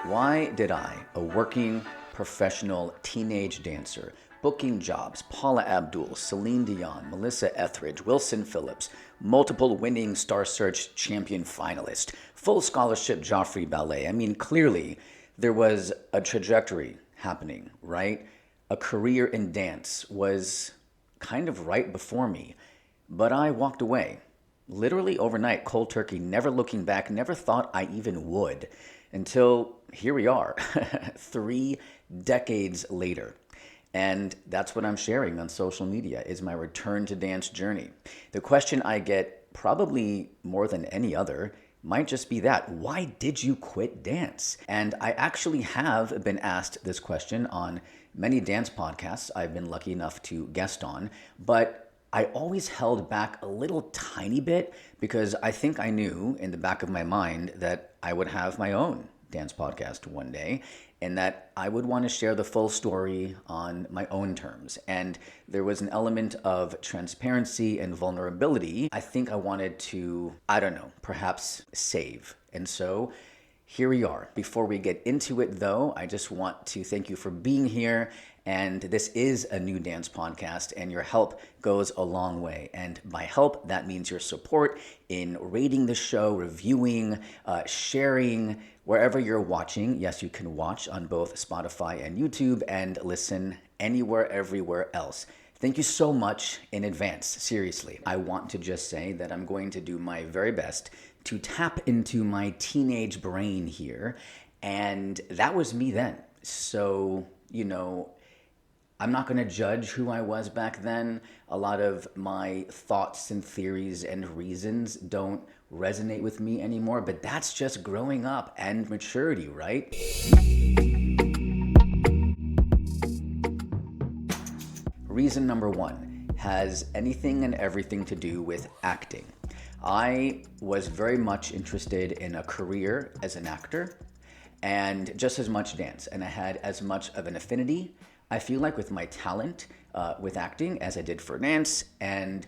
Why did I, a working professional teenage dancer, booking jobs, Paula Abdul, Celine Dion, Melissa Etheridge, Wilson Phillips, multiple winning Star Search champion finalist, full scholarship Joffrey Ballet? I mean, clearly there was a trajectory happening, right? A career in dance was kind of right before me, but I walked away. Literally overnight, cold turkey, never looking back, never thought I even would, until here we are, 3 decades later. And that's what I'm sharing on social media, is my return to dance journey. The question I get probably more than any other might just be that: why did you quit dance? And I actually have been asked this question on many dance podcasts I've been lucky enough to guest on, but I always held back a little tiny bit because I think I knew in the back of my mind that I would have my own dance podcast one day, and that I would want to share the full story on my own terms. And there was an element of transparency and vulnerability I think I wanted to, perhaps save. And so here we are. Before we get into it, though, I just want to thank you for being here. And this is a new dance podcast, and your help goes a long way. And by help, that means your support in rating the show, reviewing, sharing, wherever you're watching. Yes, you can watch on both Spotify and YouTube, and listen anywhere, everywhere else. Thank you so much in advance. Seriously. I want to just say that I'm going to do my very best to tap into my teenage brain here. And that was me then. So, I'm not going to judge who I was back then. A lot of my thoughts and theories and reasons don't resonate with me anymore, but that's just growing up and maturity, right? Reason number one has anything and everything to do with acting. I was very much interested in a career as an actor and just as much dance, and I had as much of an affinity, I feel like, with my talent with acting as I did for dance, and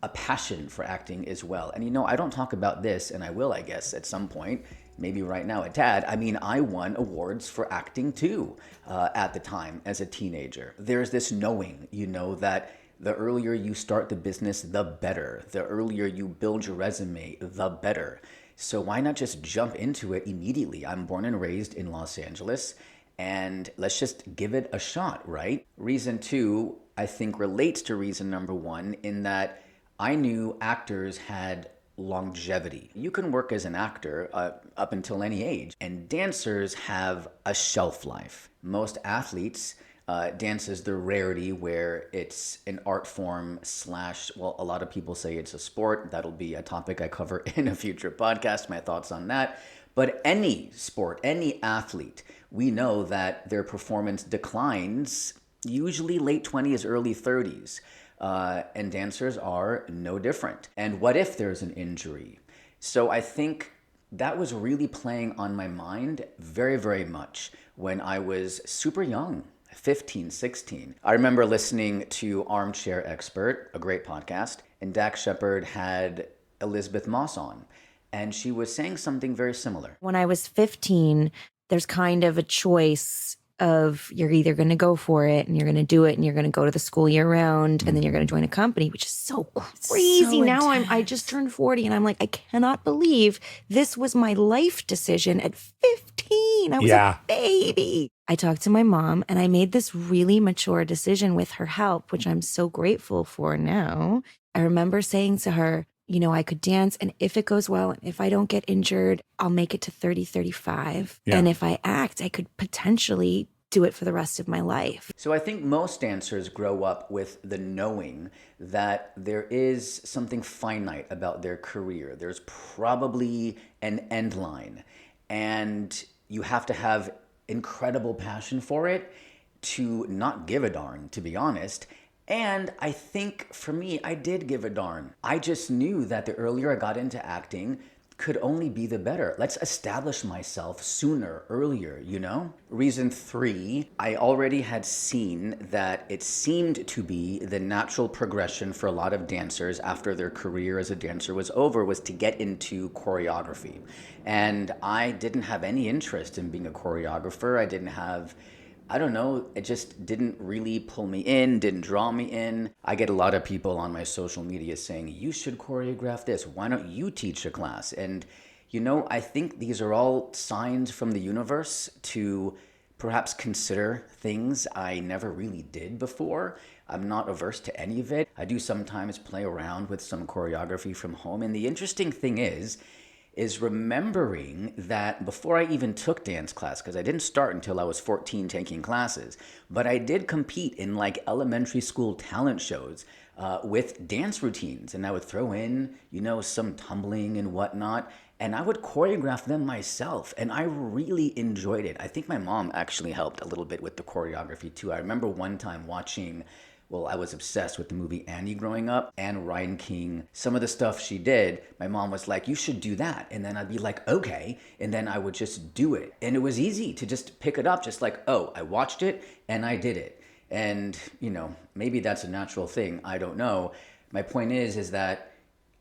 a passion for acting as well. And I don't talk about this, and I will, I guess, at some point, maybe right now a tad. I won awards for acting too at the time as a teenager. There's this knowing, that the earlier you start the business, the better. The earlier you build your resume, the better. So why not just jump into it immediately? I'm born and raised in Los Angeles, and let's just give it a shot, right? Reason two, I think, relates to reason number one, in that I knew actors had longevity. You can work as an actor up until any age, and dancers have a shelf life. Most athletes, dance is the rarity where it's an art form / a lot of people say it's a sport. That'll be a topic I cover in a future podcast, my thoughts on that. But any sport, any athlete, we know that their performance declines usually late 20s, early 30s. And dancers are no different. And what if there's an injury? So I think that was really playing on my mind very, very much when I was super young, 15, 16. I remember listening to Armchair Expert, a great podcast, and Dax Shepard had Elizabeth Moss on, and she was saying something very similar. When I was 15, there's kind of a choice of you're either going to go for it and you're going to do it and you're going to go to the school year round and then you're going to join a company, which is so crazy. So now intense. I just turned 40 and I'm like, I cannot believe this was my life decision at 15. I was a baby. I talked to my mom and I made this really mature decision with her help, which I'm so grateful for now. I remember saying to her, I could dance, and if it goes well, and if I don't get injured, I'll make it to 30, 35. Yeah. And if I act, I could potentially do it for the rest of my life. So I think most dancers grow up with the knowing that there is something finite about their career. There's probably an end line, and you have to have incredible passion for it to not give a darn, to be honest. And I think for me, I did give a darn. I just knew that the earlier I got into acting, could only be the better. Let's establish myself sooner, earlier, you know? Reason 3, I already had seen that it seemed to be the natural progression for a lot of dancers after their career as a dancer was over, was to get into choreography. And I didn't have any interest in being a choreographer. I don't know, it just didn't really pull me in, didn't draw me in. I get a lot of people on my social media saying, you should choreograph this. Why don't you teach a class? And, I think these are all signs from the universe to perhaps consider things I never really did before. I'm not averse to any of it. I do sometimes play around with some choreography from home. And the interesting thing is remembering that before I even took dance class, because I didn't start until I was 14 taking classes, but I did compete in like elementary school talent shows with dance routines. And I would throw in, some tumbling and whatnot. And I would choreograph them myself. And I really enjoyed it. I think my mom actually helped a little bit with the choreography too. I remember one time watching, I was obsessed with the movie Annie growing up, and Ryan King. Some of the stuff she did, my mom was like, you should do that. And then I'd be like, okay. And then I would just do it. And it was easy to just pick it up, just like, oh, I watched it and I did it. And, maybe that's a natural thing. I don't know. My point is that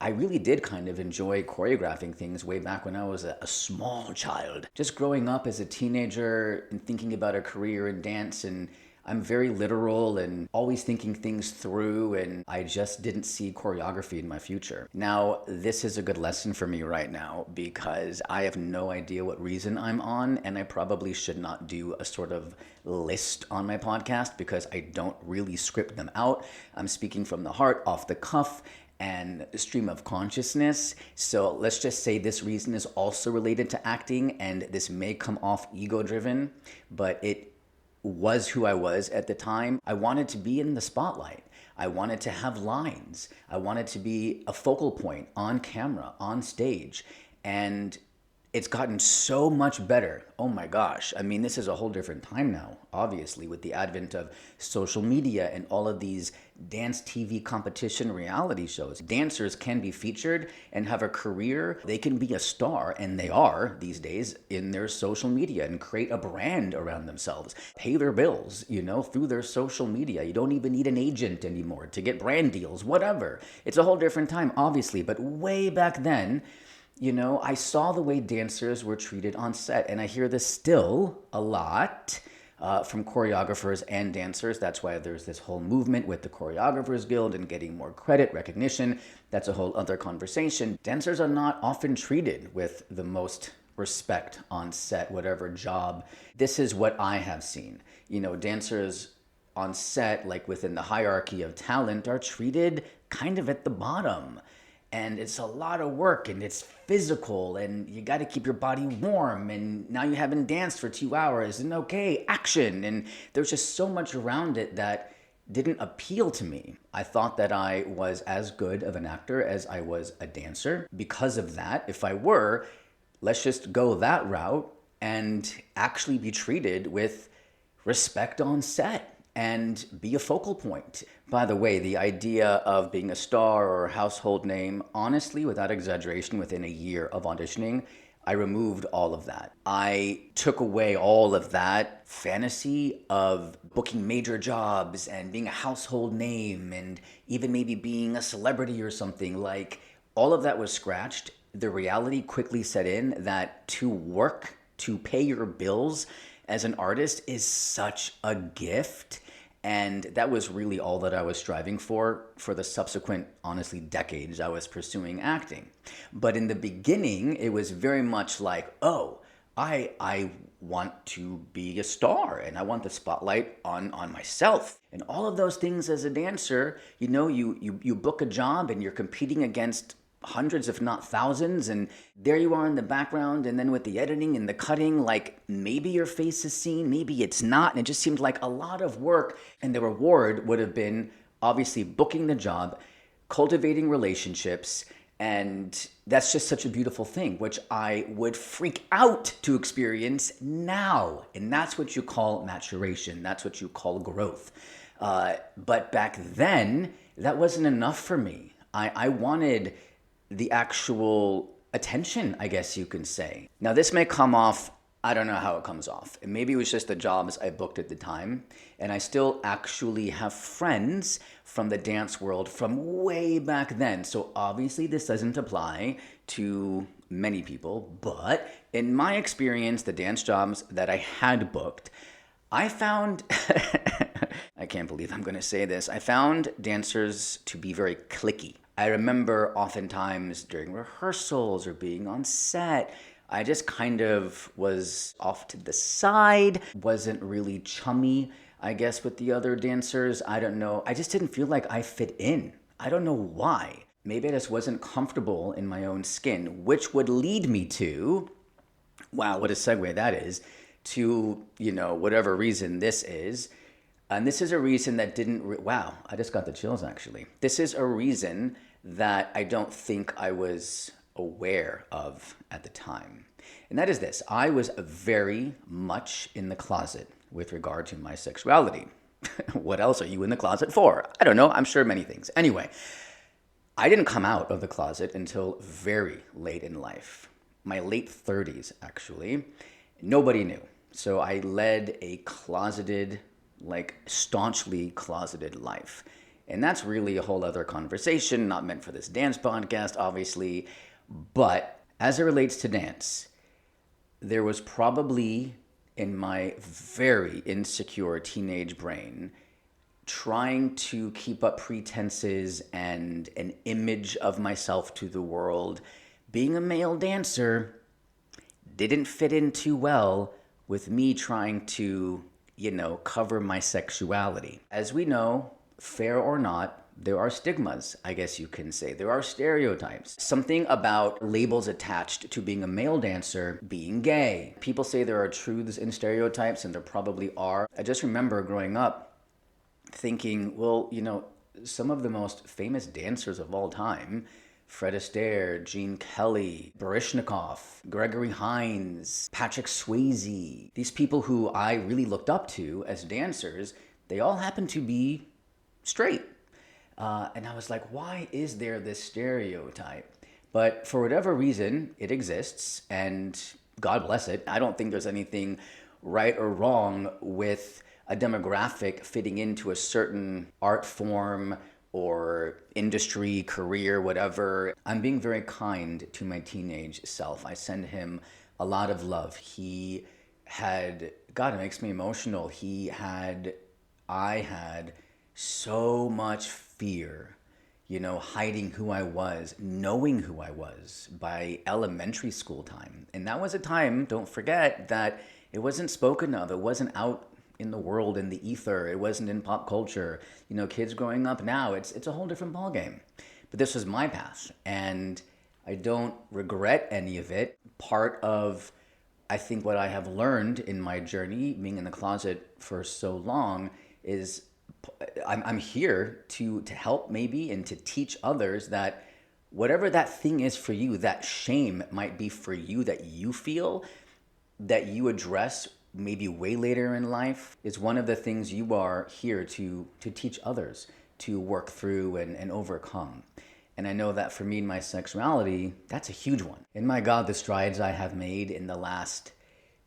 I really did kind of enjoy choreographing things way back when I was a small child. Just growing up as a teenager and thinking about a career in dance, and I'm very literal and always thinking things through, and I just didn't see choreography in my future. Now, this is a good lesson for me right now because I have no idea what reason I'm on, and I probably should not do a sort of list on my podcast because I don't really script them out. I'm speaking from the heart, off the cuff, and stream of consciousness. So let's just say this reason is also related to acting, and this may come off ego-driven, but it was who I was at the time. I wanted to be in the spotlight. I wanted to have lines. I wanted to be a focal point on camera, on stage. And it's gotten so much better. Oh my gosh. I mean, this is a whole different time now, obviously, with the advent of social media and all of these dance TV competition reality shows. Dancers can be featured and have a career. They can be a star, and they are these days in their social media, and create a brand around themselves, pay their bills, through their social media. You don't even need an agent anymore to get brand deals, whatever. It's a whole different time, obviously, but way back then, I saw the way dancers were treated on set, and I hear this still a lot from choreographers and dancers. That's why there's this whole movement with the Choreographers Guild and getting more credit, recognition. That's a whole other conversation. Dancers are not often treated with the most respect on set, whatever job. This is what I have seen. Dancers on set, like within the hierarchy of talent, are treated kind of at the bottom. And it's a lot of work, and it's physical, and you got to keep your body warm, and now you haven't danced for 2 hours, and okay, action. And there's just so much around it that didn't appeal to me. I thought that I was as good of an actor as I was a dancer. Because of that, if I were, let's just go that route and actually be treated with respect on set and be a focal point. By the way, the idea of being a star or a household name, honestly, without exaggeration, within a year of auditioning, I removed all of that. I took away all of that fantasy of booking major jobs and being a household name and even maybe being a celebrity or something. Like, all of that was scratched. The reality quickly set in that to work, to pay your bills as an artist is such a gift. And that was really all that I was striving for the subsequent, honestly, decades I was pursuing acting. But in the beginning, it was very much like, oh, I want to be a star, and I want the spotlight on myself. And all of those things as a dancer, you book a job and you're competing against hundreds, if not thousands, and there you are in the background, and then with the editing and the cutting, like maybe your face is seen, maybe it's not, and it just seemed like a lot of work, and the reward would have been obviously booking the job, cultivating relationships, and that's just such a beautiful thing, which I would freak out to experience now, and that's what you call maturation, that's what you call growth. But back then, that wasn't enough for me. I wanted the actual attention, I guess you can say. Now, this may come off, I don't know how it comes off. And maybe it was just the jobs I booked at the time. And I still actually have friends from the dance world from way back then. So obviously, this doesn't apply to many people. But in my experience, the dance jobs that I had booked, I found, I can't believe I'm going to say this, I found dancers to be very cliquey. I remember oftentimes during rehearsals or being on set, I just kind of was off to the side, wasn't really chummy, I guess, with the other dancers. I don't know. I just didn't feel like I fit in. I don't know why. Maybe I just wasn't comfortable in my own skin, which would lead me to, wow, what a segue that is, to, whatever reason this is. And this is a reason that didn't, wow, I just got the chills actually. This is a reason that I don't think I was aware of at the time. And that is this: I was very much in the closet with regard to my sexuality. What else are you in the closet for? I don't know. I'm sure many things. Anyway, I didn't come out of the closet until very late in life. My late 30s, actually. Nobody knew. So I led a closeted, staunchly closeted life. And that's really a whole other conversation, not meant for this dance podcast, obviously. But as it relates to dance, there was probably in my very insecure teenage brain trying to keep up pretenses and an image of myself to the world. Being a male dancer didn't fit in too well with me trying to, cover my sexuality. As we know, fair or not, there are stigmas, I guess you can say. There are stereotypes. Something about labels attached to being a male dancer being gay. People say there are truths in stereotypes, and there probably are. I just remember growing up thinking, well, some of the most famous dancers of all time, Fred Astaire, Gene Kelly, Baryshnikov, Gregory Hines, Patrick Swayze, these people who I really looked up to as dancers, they all happen to be straight. And I was like, why is there this stereotype? But for whatever reason, it exists, and God bless it. I don't think there's anything right or wrong with a demographic fitting into a certain art form or industry, career, whatever. I'm being very kind to my teenage self. I send him a lot of love. He had, God, it makes me emotional. I had so much fear, hiding who I was, knowing who I was by elementary school time. And that was a time, don't forget, that it wasn't spoken of. It wasn't out in the world, in the ether. It wasn't in pop culture. Kids growing up now, it's a whole different ballgame. But this was my path, and I don't regret any of it. Part of, I think, what I have learned in my journey, being in the closet for so long, is I'm here to help maybe and to teach others that whatever that thing is for you, that shame might be for you, that you feel, that you address maybe way later in life, is one of the things you are here to teach others to work through and overcome. And I know that for me and my sexuality, that's a huge one. And my God, the strides I have made in the last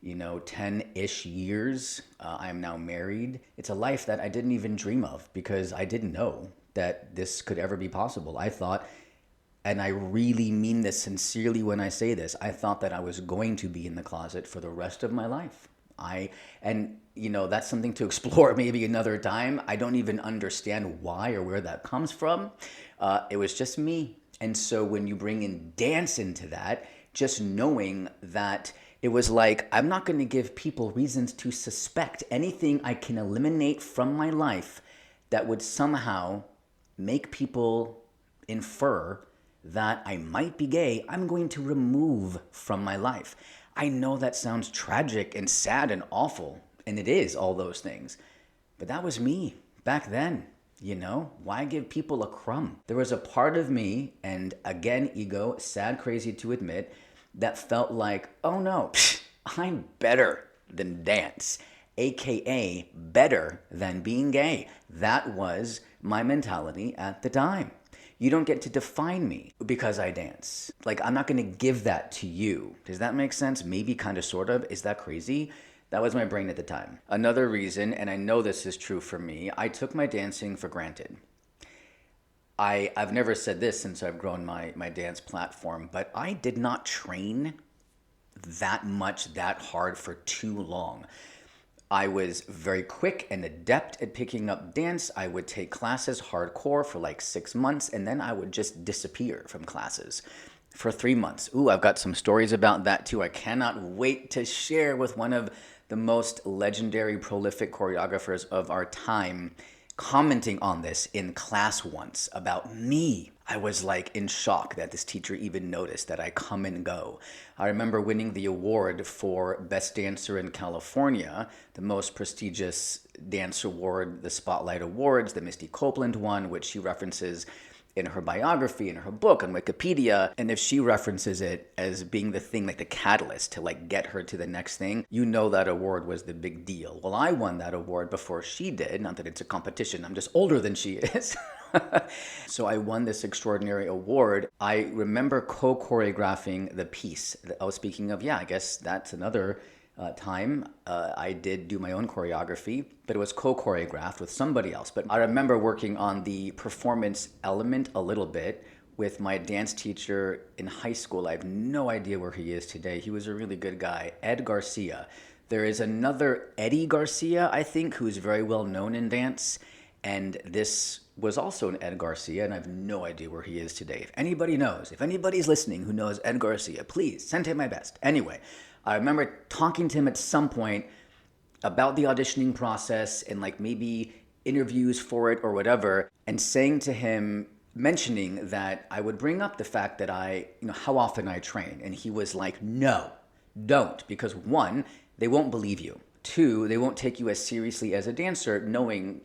10-ish years. I'm now married. It's a life that I didn't even dream of because I didn't know that this could ever be possible. I thought, and I really mean this sincerely when I say this, I thought that I was going to be in the closet for the rest of my life. That's something to explore maybe another time. I don't even understand why or where that comes from. It was just me. And so when you bring in dance into that, just knowing that it was like, I'm not going to give people reasons to suspect anything I can eliminate from my life that would somehow make people infer that I might be gay. I'm going to remove from my life. I know that sounds tragic and sad and awful, and it is all those things. But that was me back then, Why give people a crumb? There was a part of me, and again, ego, sad, crazy to admit, that felt like, oh no, I'm better than dance, aka better than being gay. That was my mentality at the time. You don't get to define me because I dance. Like, I'm not going to give that to you. Does that make sense? Maybe, kind of, sort of. Is that crazy? That was my brain at the time. Another reason, and I know this is true for me, I took my dancing for granted. I've never said this since I've grown my dance platform, but I did not train that much, that hard for too long. I was very quick and adept at picking up dance. I would take classes hardcore for like 6 months, and then I would just disappear from classes for 3 months. Ooh, I've got some stories about that too. I cannot wait to share with one of the most legendary, prolific choreographers of our time, commenting on this in class once about me. I was like in shock that this teacher even noticed that I come and go. I remember winning the award for Best Dancer in California, the most prestigious dance award, the Spotlight Awards, the Misty Copeland one, which she references in her biography, in her book, on Wikipedia. And if she references it as being the thing, like the catalyst to like get her to the next thing, you know that award was the big deal. Well, I won that award before she did. Not that it's a competition, I'm just older than she is. So I won this extraordinary award. I remember co-choreographing the piece. I was speaking of, I guess that's another time. I did do my own choreography, but it was co-choreographed with somebody else. But I remember working on the performance element a little bit with my dance teacher in high school. I have no idea where he is today. He was a really good guy, Ed Garcia. There is another Eddie Garcia, I think, who is very well known in dance. And this was also an Ed Garcia, and I have no idea where he is today. If anybody knows, if anybody's listening who knows Ed Garcia, please send him my best. Anyway, I remember talking to him at some point about the auditioning process and like maybe interviews for it or whatever, and saying to him, mentioning that I would bring up the fact that how often I train. And he was like, no, don't, because 1, they won't believe you. 2, they won't take you as seriously as a dancer, knowing,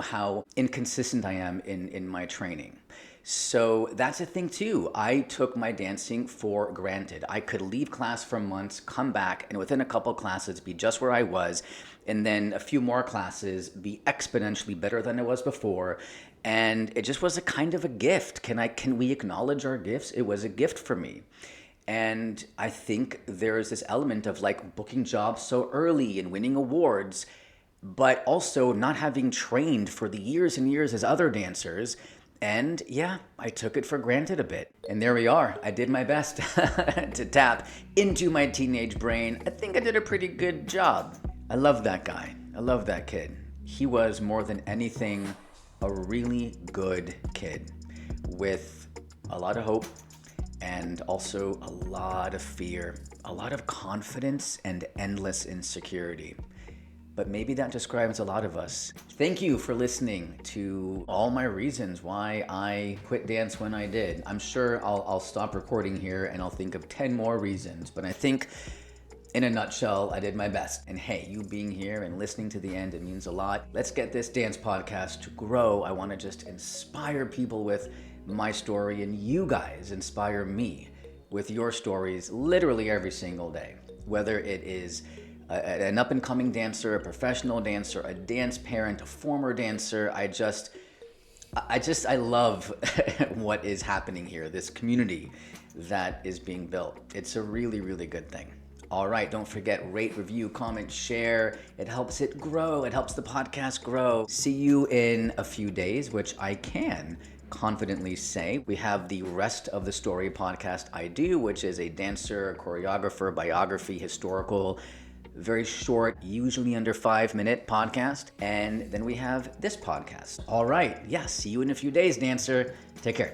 how inconsistent I am in my training. So that's a thing too. I took my dancing for granted. I could leave class for months, come back, and within a couple classes be just where I was, and then a few more classes be exponentially better than I was before. And it just was a kind of a gift. Can we acknowledge our gifts? It was a gift for me. And I think there is this element of like booking jobs so early and winning awards, but also not having trained for the years and years as other dancers. And I took it for granted a bit. And there we are. I did my best to tap into my teenage brain. I think I did a pretty good job. I love that guy. I love that kid. He was more than anything a really good kid with a lot of hope, and also a lot of fear, a lot of confidence, and endless insecurity. But maybe that describes a lot of us. Thank you for listening to all my reasons why I quit dance when I did. I'm sure I'll stop recording here and I'll think of 10 more reasons, but I think in a nutshell, I did my best. And hey, you being here and listening to the end, it means a lot. Let's get this dance podcast to grow. I want to just inspire people with my story, and you guys inspire me with your stories literally every single day. Whether it is an up-and-coming dancer, a professional dancer, a dance parent, a former dancer, I love what is happening here, this community that is being built. It's a really, really good thing. All right, don't forget, rate, review, comment, share. It helps it grow. It helps the podcast grow. See you in a few days, which I can confidently say. We have the Rest of the Story podcast I do, which is a dancer, choreographer, biography, historical, very short, usually under 5-minute podcast. And then we have this podcast. All right. See you in a few days, dancer. Take care.